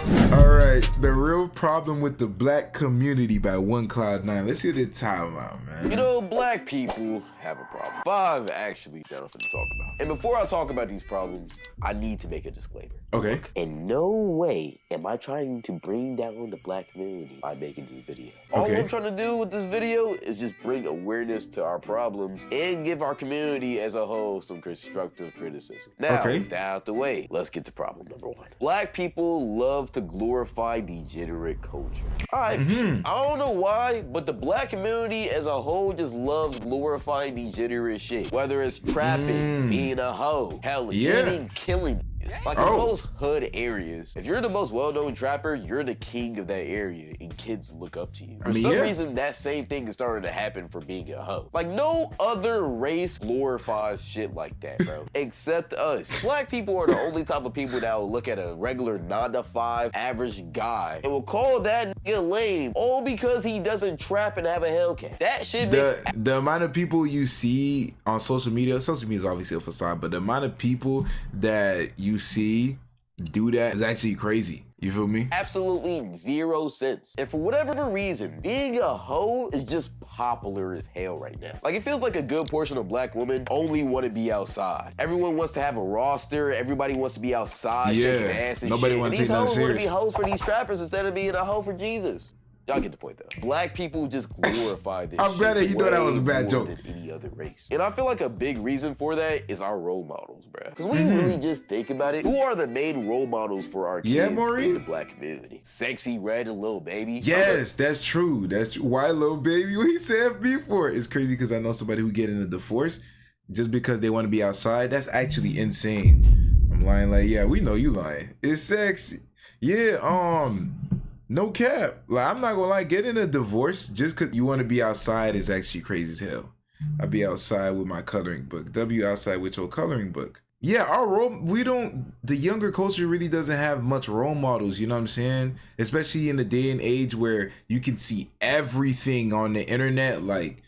All right, the real problem with the black community by OneCloud9. Let's get the time out, man. You know, black people have a problem. 5 actually that I'm finna talk about. And before I talk about these problems, I need to make a disclaimer. Okay. In no way am I trying to bring down the black community by making this video. All I'm trying to do with this video is just bring awareness to our problems and give our community as a whole some constructive criticism. Now, with that out the way, let's get to problem number 1. Black people love to glorify degenerate culture. All right, I don't know why, but the black community as a whole just loves glorifying degenerate shit. Whether it's trapping, being a hoe, hell, eating, killing. Like in most hood areas, if you're the most well-known trapper, you're the king of that area and kids look up to you. For some reason, that same thing is starting to happen for being a hoe. Like no other race glorifies shit like that, bro, except us. Black people are the only type of people that will look at a regular 9-to-5 average guy and will call that nigga lame all because he doesn't trap and have a Hellcat. That shit makes the amount of people you see on social media is obviously a facade, but the amount of people that you see do that is actually crazy. You feel me? Absolutely 0 sense. And for whatever reason, being a hoe is just popular as hell right now. Like it feels like a good portion of black women only want to be outside. Everyone wants to have a roster. Everybody wants to be outside, shaking ass and nobody wants to take nothing serious. These hoes want to be hoes for these trappers instead of being a hoe for Jesus. Y'all get the point though. Black people just glorify this I'm glad that you thought that was a bad joke. Than any other race. And I feel like a big reason for that is our role models, bruh. Because when you really just think about it, who are the main role models for our kids in the black community? Sexy Red and Lil Baby? Yes, that's true. That's true. Why Lil Baby? What he said before? It's crazy because I know somebody who get in a divorce just because they want to be outside. That's actually insane. I'm lying like, yeah, we know you lying. It's sexy. Yeah, no cap. Like, I'm not gonna lie, getting a divorce just because you want to be outside is actually crazy as hell. I'll be outside with my coloring book. W outside with your coloring book. Yeah, the younger culture really doesn't have much role models, you know what I'm saying? Especially in the day and age where you can see everything on the internet, like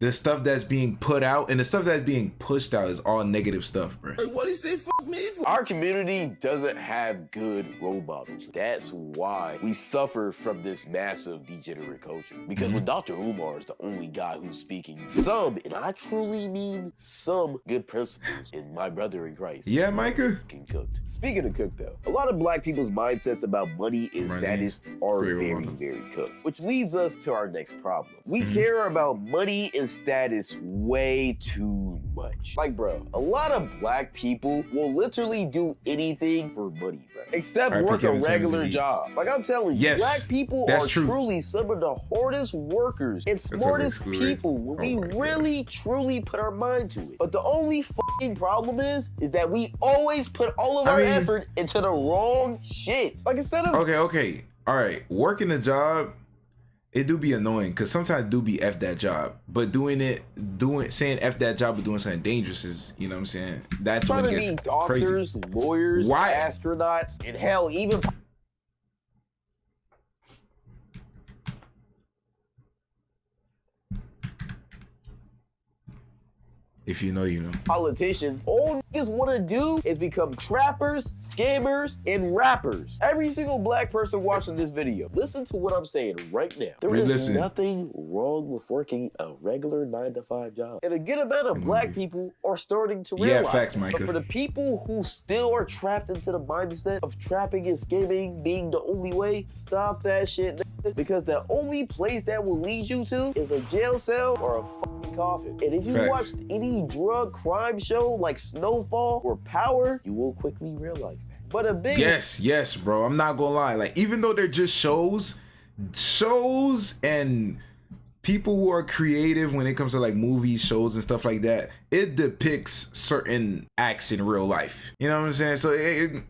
the stuff that's being put out and the stuff that's being pushed out is all negative stuff, bro. What do you say, fuck me for? Our community doesn't have good role models. That's why we suffer from this massive degenerate culture. Because when Dr. Umar is the only guy who's speaking some, and I truly mean some, good principles in my brother in Christ. Yeah, Micah? Cooked. Speaking of cooked though, a lot of black people's mindsets about money and status are very cooked. Which leads us to our next problem. We care about money and status way too much. Like, bro, a lot of black people will literally do anything for money, bro, except work a regular job. Like I'm telling you, black people are truly some of the hardest workers and smartest people when we really truly put our mind to it. But the only fucking problem is that we always put all of our effort into the wrong shit. Like instead of okay, all right, working a job, it do be annoying because sometimes it do be F that job, but saying F that job but doing something dangerous is, you know what I'm saying? That's when it gets doctors, crazy. Lawyers, astronauts, and hell, even if you know, you know. Politicians, all niggas want to do is become trappers, scammers, and rappers. Every single black person watching this video, listen to what I'm saying right now. There is nothing wrong with working a regular 9-to-5 job. And a good amount of black people are starting to realize facts, Micah. But for the people who still are trapped into the mindset of trapping and scamming being the only way, stop that shit, because the only place that will lead you to is a jail cell or a fucking coffin. And if you watched any drug crime show like Snowfall or Power, you will quickly realize that. But a big yes, bro. I'm not gonna lie. Like, even though they're just shows and people who are creative when it comes to like movies, shows, and stuff like that, it depicts certain acts in real life. You know what I'm saying? So it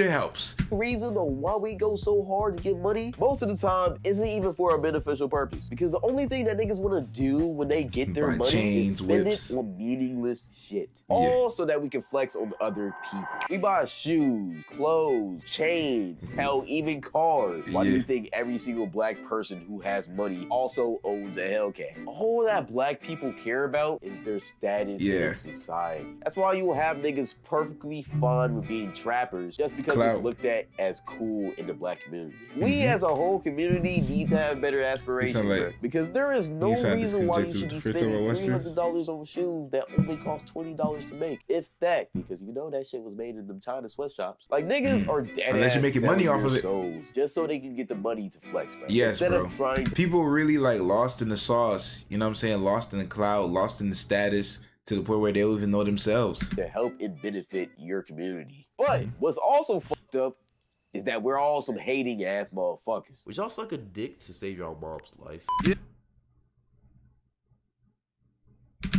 helps. The reason on why we go so hard to get money most of the time isn't even for a beneficial purpose. Because the only thing that niggas want to do when they get their money is spend it on meaningless shit. All so that we can flex on other people. We buy shoes, clothes, chains, hell, even cars. Why do you think every single black person who has money also owns a Hellcat? All that black people care about is their status in society. That's why you will have niggas perfectly fine with being trappers dollars just because Clout. it's looked at as cool in the black community. We as a whole community need to have better aspirations, like, because there is no reason why you should be spending $300 $300 on shoes that only cost $20 to make, if that, because you know that shit was made in them China sweatshops. Like, niggas are dead unless you're making money off of it, souls just so they can get the money to flex, bro. Yes, Instead bro. of trying to People really like lost in the sauce. You know what I'm saying? Lost in the cloud, lost in the status, to the point where they don't even know themselves. to help and benefit your community. But what's also fucked up is that we're all some hating ass motherfuckers. Would y'all suck a dick to save y'all mom's life?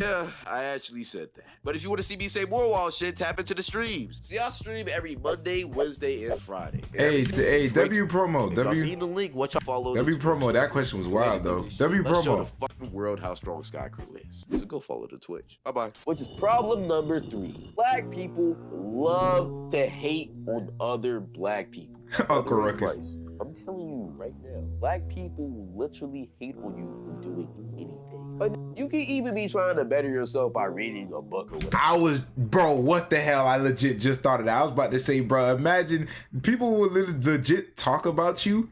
Yeah, I actually said that. But if you want to see me say more wild shit, tap into the streams. See, I stream every Monday, Wednesday, and Friday. Hey, W promo. If y'all W seen the link, what y'all follow? W promo. That question was wild though. W Let's show promo. the fucking world how strong Sky Crew is. So go follow the Twitch. Bye-bye. Which is problem number 3. Black people love to hate on other black people. Uncle Ruckus. Price. I'm telling you right now, black people will literally hate on you for doing anything. But you can even be trying to better yourself by reading a book or whatever. Bro, what the hell? I legit just thought of that. I was about to say, bro, imagine people will legit talk about you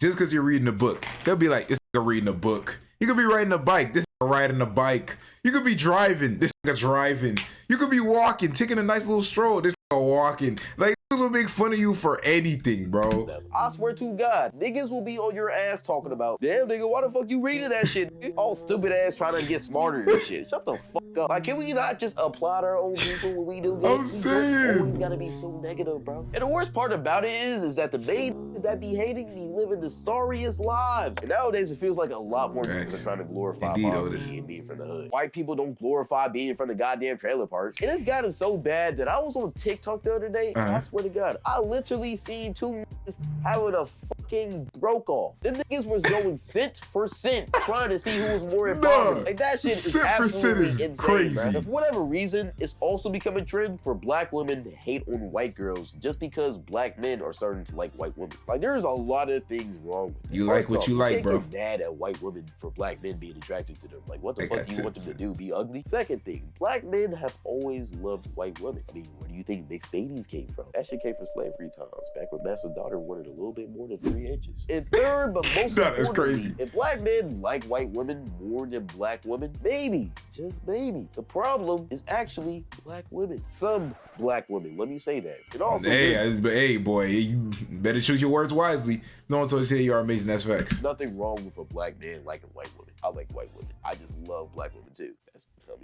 just because you're reading a book. They'll be like, this nigga reading a book. You could be riding a bike. This nigga riding a bike. You could be driving. This nigga driving. You could be walking, taking a nice little stroll. This nigga walking. Like, niggas will make fun of you for anything, bro. I swear to God, niggas will be on your ass talking about, damn nigga, why the fuck you reading that shit? All stupid ass trying to get smarter and shit. Shut the fuck up. Like, can we not just applaud our own people when we do good? I'm saying. Always gotta be so negative, bro. And the worst part about it is that the main that be hating me living the sorriest lives. And nowadays it feels like a lot more niggas are trying to glorify poverty and being from the hood. White people don't glorify being from the goddamn trailer parks. And it's gotten so bad that I was on TikTok the other day, and I swear to God, I literally seen 2 niggas having a fucking broke off. Them niggas was going cent for cent trying to see who was more in poverty. Like, that shit is absolutely insane, crazy. Bro. For whatever reason, it's also become a trend for black women to hate on white girls just because black men are starting to like white women. Like, there's a lot of things wrong with it. You like what you like, bro. Get mad at white women for black men being attracted to them. Like, what the fuck do you want them to do? Be ugly? Second thing, black men have always loved white women. I mean, where do you think mixed babies came from? That shit came from slavery times, back when Master's daughter wanted a little bit more than 3 inches. And third, but most That is importantly, crazy. if black men like white women more than black women, maybe, just maybe, the problem is actually black women. Some black women, let me say that. And also, Hey, boy, you better choose your words wisely. No one told you today you are amazing. That's facts. nothing wrong with a black man liking white women. I like white women. I just love black women too.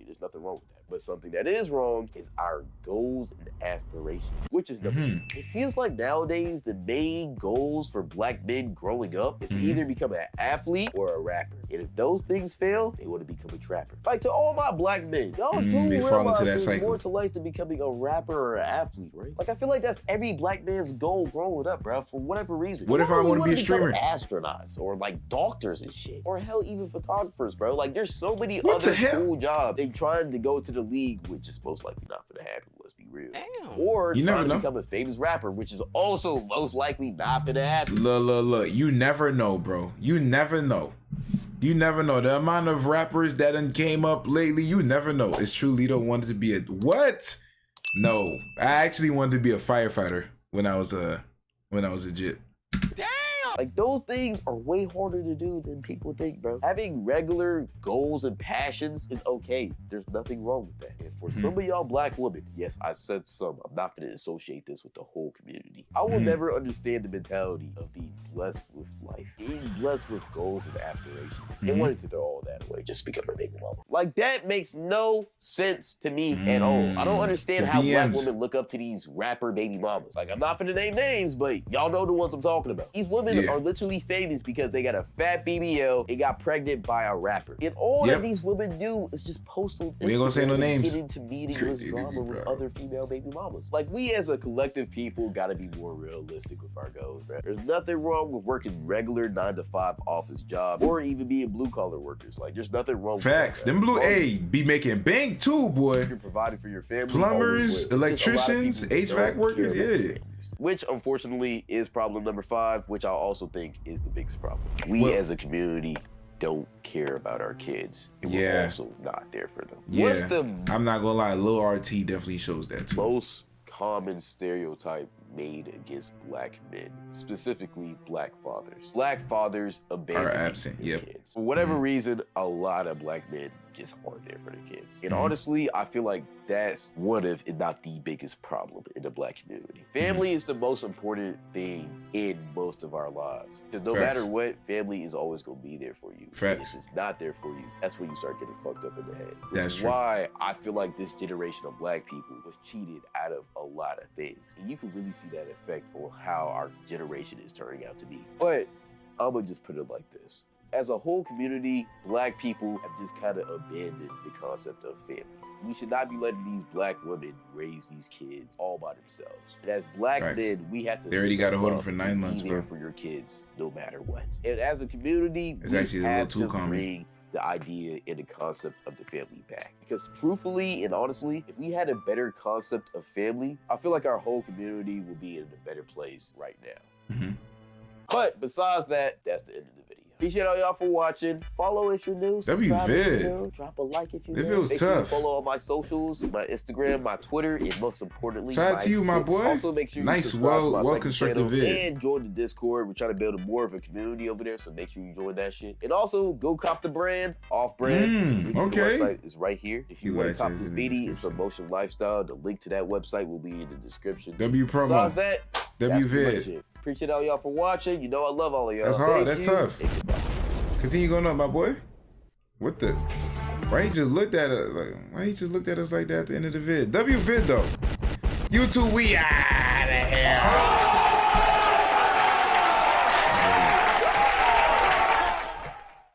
There's nothing wrong with that. But something that is wrong is our goals and aspirations, which is number 2. It feels like nowadays the main goals for black men growing up is to either become an athlete or a rapper. And if those things fail, they want to become a trapper. Like, to all my black men, y'all do they fall into realize that there's cycle. more to life than becoming a rapper or an athlete, right? Like, I feel like that's every black man's goal growing up, bro, for whatever reason. What if I want to be a streamer? Astronauts or like doctors and shit, or hell, even photographers, bro. Like, there's so many What other the hell? cool jobs. They trying to go to the league, which is most likely not gonna happen. Let's be real. Damn. Or You never trying to know. become a famous rapper, which is also most likely not gonna happen. Look. You never know, bro. You never know. You never know. The amount of rappers that done came up lately, you never know. It's true Lito wanted to be a what? No. I actually wanted to be a firefighter when I was legit. Like, those things are way harder to do than people think, bro. Having regular goals and passions is okay. There's nothing wrong with that. And for some of y'all black women, yes, I said some. I'm not gonna associate this with the whole community. I will never understand the mentality of being blessed with life, being blessed with goals and aspirations, and wanting to throw all that away just because of baby mama. Like, that makes no sense to me at all. I don't understand The how black BMs. women look up to these rapper baby mamas. Like, I'm not gonna name names, but y'all know the ones I'm talking about. These women are literally famous because they got a fat BBL and got pregnant by a rapper. And all that these women do is just post on Instagram. We ain't gonna say no and names. get into meaningless Crazy, drama with bro. other female baby mamas. Like, we as a collective people gotta be more realistic with our goals, bro. There's nothing wrong with working regular 9-to-5 office jobs or even being blue collar workers. Like, there's nothing wrong Facts. with that, Them bro. blue A be making bank too, boy. You're providing for your family. Plumbers, always will. electricians, There's a lot of HVAC people who workers, don't care about yeah. their families. Which, unfortunately, is problem number 5, which I also think is the biggest problem. We Well- as a community don't care about our kids, and we're Yeah. also not there for them. Yeah. What's the I'm not gonna lie, Lil RT definitely shows that too. most common stereotype made against black men, specifically black fathers. Black fathers abandon Are absent, their yep. kids. For whatever reason, a lot of black men just aren't there for their kids. And honestly, I feel like that's one of, if not the biggest problem in the black community. Family is the most important thing in most of our lives. Because no Facts. matter what, family is always going to be there for you. Facts. And if it's not there for you, that's when you start getting fucked up in the head. Which That's is true. why I feel like this generation of black people was cheated out of a lot of things. And you can really see that effect on how our generation is turning out to be. But I'm going to just put it like this. As a whole community, black people have just kind of abandoned the concept of family. We should not be letting these black women raise these kids all by themselves. And as black Facts. men, we have to They already step gotta hold them up for and 9 months, be there bro. for your kids no matter what. And as a community, It's we actually a have little too to common. bring the idea and the concept of the family back. Because truthfully and honestly, if we had a better concept of family, I feel like our whole community would be in a better place right now. Mhm. But besides that, that's the end of the video. Appreciate all y'all for watching. Follow if you're new. W Subscribe if you're vid. new. Drop a like if you're It new. feels Make sure you tough. follow all my socials, my Instagram, my Twitter, and most importantly, Shout out to you, my Twitch. boy. Also, make sure you Nice, subscribe to my second well-constructed channel vid. and join the Discord. We're trying to build more of a community over there, so make sure you join that shit. And also, go cop the brand, off-brand. Link to okay. The website is right here. If you He want to likes cop it, this it's in the beanie, it's from description. Motion Lifestyle. The link to that website will be in the description. W Besides promo. that, W that's pretty vid. much it. Appreciate all y'all for watching. You know I love all of y'all. That's hard. Thank That's you, tough. and goodbye. Continue going up, my boy. What the? Why he just looked at us like? Why he just looked at us like that at the end of the vid? W vid though. YouTube, we outta here.